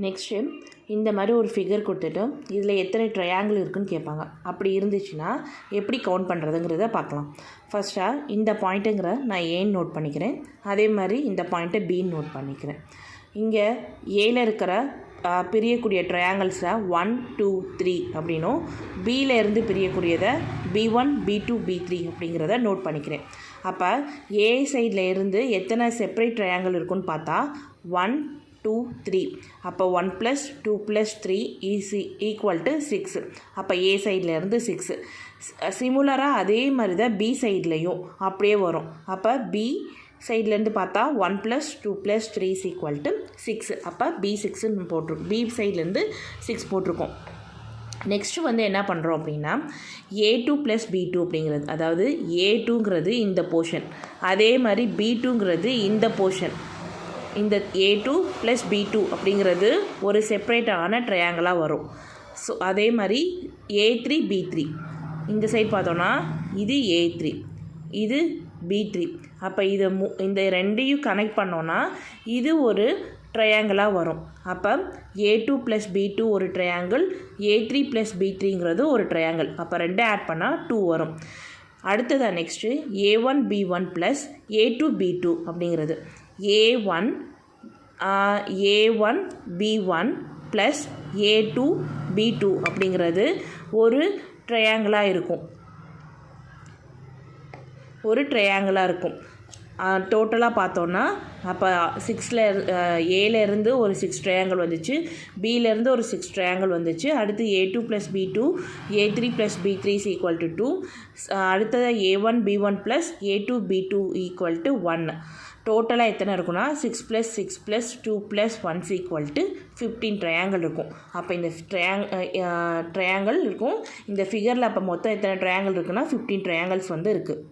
Next இந்த மாதிரி ஒரு ஃபிகர் கொடுத்துட்டு இதில் எத்தனை ட்ரையாங்கிள் இருக்குதுன்னு கேட்பாங்க. அப்படி இருந்துச்சுன்னா எப்படி கவுண்ட் பண்ணுறதுங்கிறத பார்க்கலாம். ஃபஸ்ட்டாக இந்த பாயிண்ட்டுங்கிற நான் ஏன்னு நோட் பண்ணிக்கிறேன். அதே மாதிரி இந்த பாயிண்ட்டை பின்னு நோட் பண்ணிக்கிறேன். இங்கே ஏல இருக்கிற பிரியக்கூடிய ட்ரையாங்கிள்ஸை 1 2 3 அப்படின்னும் பியிலேருந்து பிரியக்கூடியதை B1 B2 B3 அப்படிங்கிறத நோட் பண்ணிக்கிறேன். அப்போ ஏ சைடில் இருந்து எத்தனை செப்பரேட் ட்ரையாங்கிள் இருக்குன்னு பார்த்தா 1 2 3. அப்போ 1 + 2 + 3 = 6. அப்போ ஏ சைடில் இருந்து 6. சிமுலராக அதே மாதிரி தான் பி சைட்லேயும் அப்படியே வரும். அப்போ பி சைட்லேருந்து பார்த்தா 1 + 2 + 3 = 6. அப்போ B6ன்னு போட்டிருக்கோம். பி சைட்லேருந்து 6 போட்டிருக்கோம். நெக்ஸ்ட்டு வந்து என்ன பண்ணுறோம் அப்படின்னா A2 + B2 அப்படிங்கிறது, அதாவது A2ங்கிறது இந்த போர்ஷன், அதே மாதிரி B2ங்கிறது இந்த போர்ஷன். இந்த A2 + B2 அப்படிங்கிறது ஒரு செப்பரேட்டான ட்ரையாங்கிளாக வரும். ஸோ அதே மாதிரி A3 B3 இந்த சைட் பார்த்தோன்னா இது A3, இது B3. அப்போ இந்த ரெண்டையும் கனெக்ட் பண்ணோன்னா இது ஒரு ட்ரையாங்கிளாக வரும். அப்போ A2 + B2 ஒரு ட்ரையாங்கிள், A3 + B3ங்கிறது ஒரு ட்ரையாங்கிள். அப்போ ரெண்டே ஆட் பண்ணால் 2 வரும். அடுத்ததாக next A1 B1 + A2 B2 அப்படிங்கிறது A1 B1 + A2 B2 அப்படிங்கிறது ஒரு ட்ரையாங்கிளாக இருக்கும். டோட்டலாக பார்த்தோன்னா அப்போ 6ல் ஏலேருந்து ஒரு 6 ட்ரையாங்கிள் வந்துச்சு, பியிலேருந்து ஒரு 6 ட்ரையாங்கிள் வந்துச்சு. அடுத்து A2 + B2 A3 + B3 = 2. அடுத்தது A1 B1 + A2 B2 = 1. டோட்டலாக எத்தனை இருக்குன்னா 6 + 6 + 2 + 1 = 15 ட்ரையாங்கிள் இருக்கும். அப்போ இந்த ட்ரையாங்கிள் இருக்கும். இந்த ஃபிகரில் அப்போ மொத்தம் எத்தனை ட்ரையாங்கிள் இருக்குன்னா 15 ட்ரையாங்கிள்ஸ் வந்து இருக்குது.